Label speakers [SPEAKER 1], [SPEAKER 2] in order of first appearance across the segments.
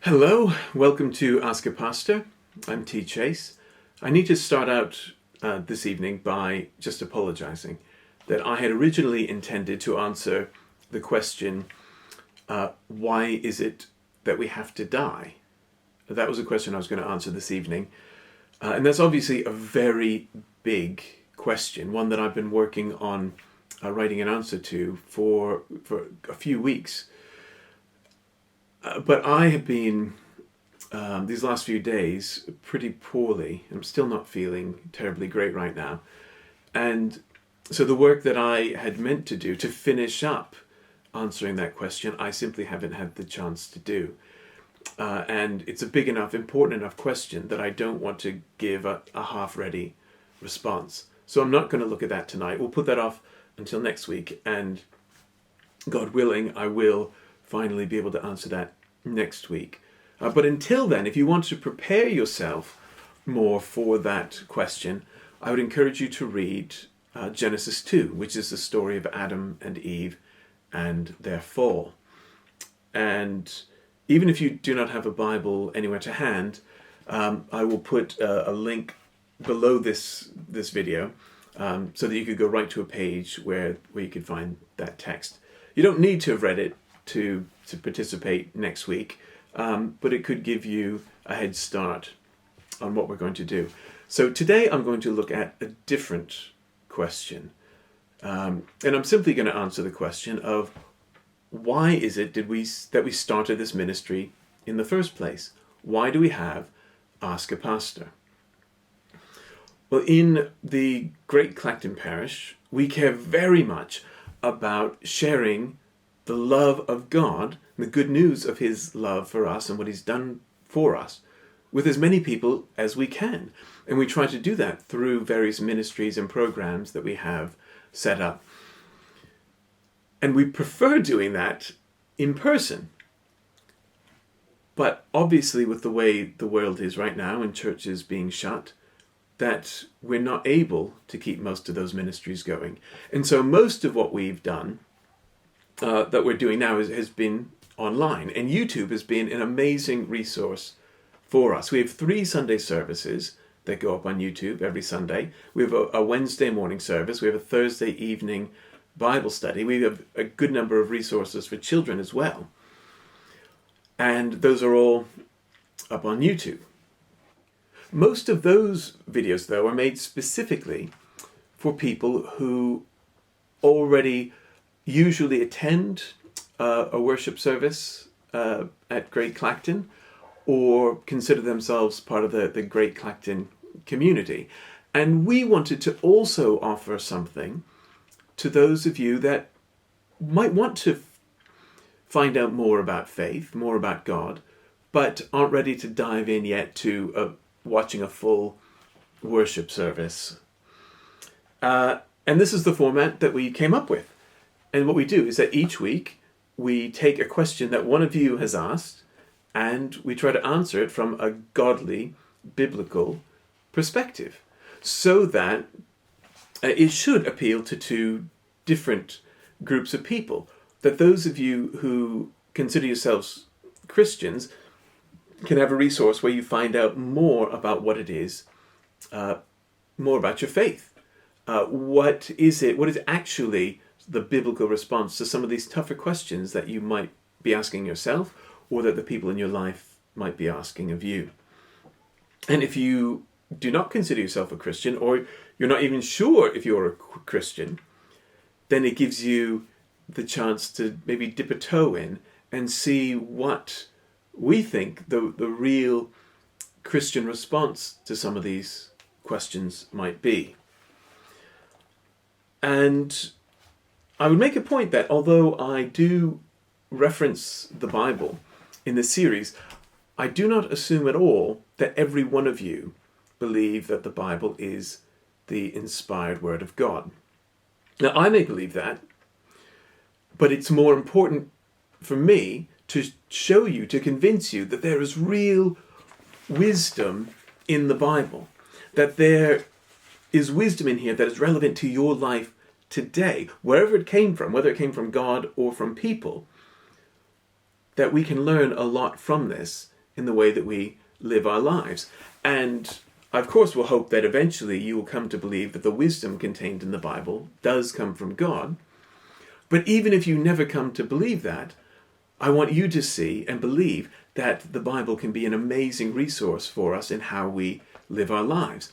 [SPEAKER 1] Hello, welcome to Ask a Pastor. I'm T. Chase. I need to start out this evening by just apologizing that I had originally intended to answer the question, why is it that we have to die? That was a question I was going to answer this evening. And that's obviously a very big question, one that I've been working on writing an answer to for a few weeks. But I have been, these last few days, pretty poorly. I'm still not feeling terribly great right now. And so the work that I had meant to do to finish up answering that question, I simply haven't had the chance to do. And it's a big enough, important enough question that I don't want to give a half-ready response. So I'm not going to look at that tonight. We'll put that off until next week. And God willing, I will finally be able to answer that next week. But until then, if you want to prepare yourself more for that question, I would encourage you to read Genesis 2, which is the story of Adam and Eve and their fall. And even if you do not have a Bible anywhere to hand, I will put a link below this video so that you could go right to a page where you could find that text. You don't need to have read it to participate next week, but it could give you a head start on what we're going to do. So today I'm going to look at a different question. And I'm simply going to answer the question of why is it that we started this ministry in the first place? Why do we have Ask a Pastor? Well, in the Great Clacton Parish, we care very much about sharing the love of God, the good news of his love for us and what he's done for us with as many people as we can. And we try to do that through various ministries and programs that we have set up. And we prefer doing that in person. But obviously with the way the world is right now and churches being shut, that we're not able to keep most of those ministries going. And so most of what we've done that we're doing now has been online, and YouTube has been an amazing resource for us. We have 3 Sunday services that go up on YouTube every Sunday. We have a Wednesday morning service. We have a Thursday evening Bible study. We have a good number of resources for children as well. And those are all up on YouTube. Most of those videos, though, are made specifically for people who already usually attend a worship service at Great Clacton or consider themselves part of the Great Clacton community. And we wanted to also offer something to those of you that might want to find out more about faith, more about God, but aren't ready to dive in yet to watching a full worship service. And this is the format that we came up with. And what we do is that each week we take a question that one of you has asked and we try to answer it from a godly, biblical perspective so that it should appeal to 2 different groups of people. That those of you who consider yourselves Christians can have a resource where you find out more about what it is, more about your faith. What is actually the biblical response to some of these tougher questions that you might be asking yourself or that the people in your life might be asking of you. And if you do not consider yourself a Christian, or you're not even sure if you're a Christian, then it gives you the chance to maybe dip a toe in and see what we think the real Christian response to some of these questions might be. And I would make a point that although I do reference the Bible in this series, I do not assume at all that every one of you believe that the Bible is the inspired word of God. Now, I may believe that, but it's more important for me to show you, to convince you that there is real wisdom in the Bible, that there is wisdom in here that is relevant to your life today, wherever it came from, whether it came from God or from people, that we can learn a lot from this in the way that we live our lives. And I, of course, will hope that eventually you will come to believe that the wisdom contained in the Bible does come from God. But even if you never come to believe that, I want you to see and believe that the Bible can be an amazing resource for us in how we live our lives.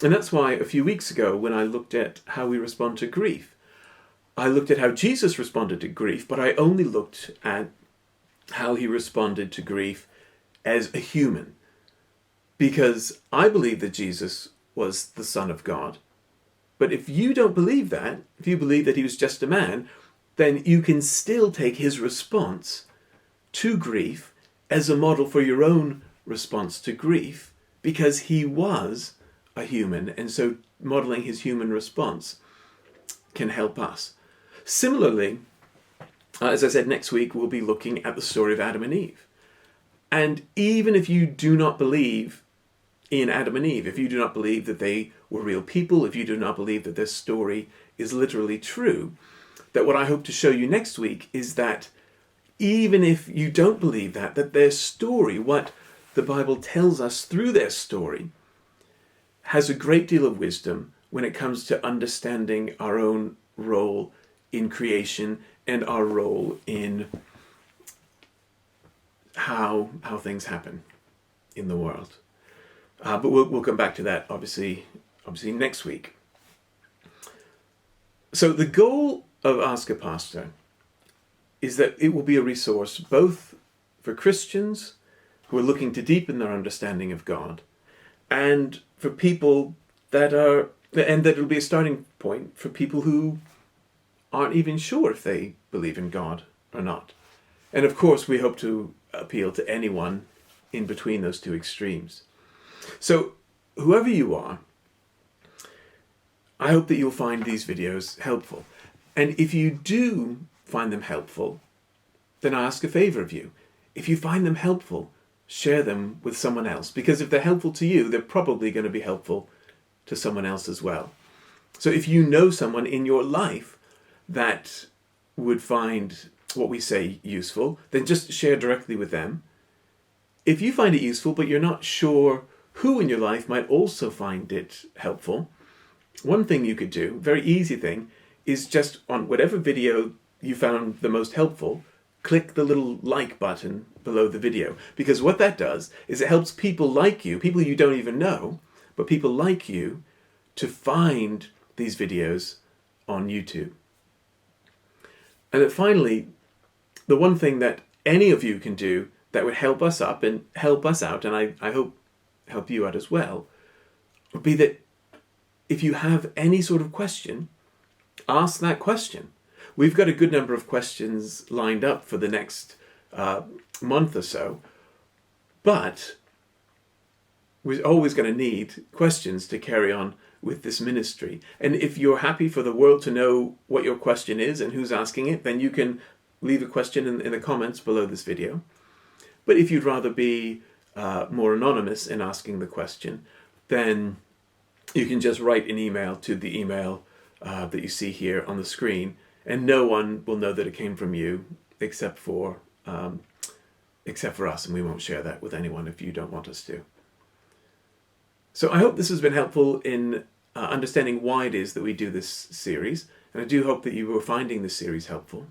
[SPEAKER 1] And that's why a few weeks ago, when I looked at how we respond to grief, I looked at how Jesus responded to grief, but I only looked at how he responded to grief as a human. Because I believe that Jesus was the Son of God. But if you don't believe that, if you believe that he was just a man, then you can still take his response to grief as a model for your own response to grief, because he was a human, and so modeling his human response can help us. Similarly, as I said, next week we'll be looking at the story of Adam and Eve. And even if you do not believe in Adam and Eve, if you do not believe that they were real people, if you do not believe that this story is literally true, that what I hope to show you next week is that even if you don't believe that their story, what the Bible tells us through their story, has a great deal of wisdom when it comes to understanding our own role in creation and our role in how things happen in the world. But we'll come back to that obviously next week. So the goal of Ask a Pastor is that it will be a resource both for Christians who are looking to deepen their understanding of God, and for people that it'll be a starting point for people who aren't even sure if they believe in God or not. And of course, we hope to appeal to anyone in between those two extremes. So, whoever you are, I hope that you'll find these videos helpful. And if you do find them helpful, then I ask a favor of you. If you find them helpful, share them with someone else. Because if they're helpful to you, they're probably going to be helpful to someone else as well. So if you know someone in your life that would find what we say useful, then just share directly with them. If you find it useful, but you're not sure who in your life might also find it helpful, one thing you could do, very easy thing, is just on whatever video you found the most helpful, click the little like button below the video. Because what that does is it helps people like you, people you don't even know, but people like you, to find these videos on YouTube. And then finally, the one thing that any of you can do that would help us up and help us out, and I hope help you out as well, would be that if you have any sort of question, ask that question. We've got a good number of questions lined up for the next month or so, but we're always going to need questions to carry on with this ministry. And if you're happy for the world to know what your question is and who's asking it, then you can leave a question in the comments below this video. But if you'd rather be more anonymous in asking the question, then you can just write an email to the email that you see here on the screen, and no one will know that it came from you except for us, and we won't share that with anyone if you don't want us to. So I hope this has been helpful in understanding why it is that we do this series, and I do hope that you are finding this series helpful.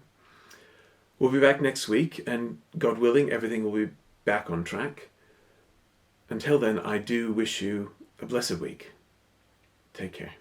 [SPEAKER 1] We'll be back next week, and God willing, everything will be back on track. Until then, I do wish you a blessed week. Take care.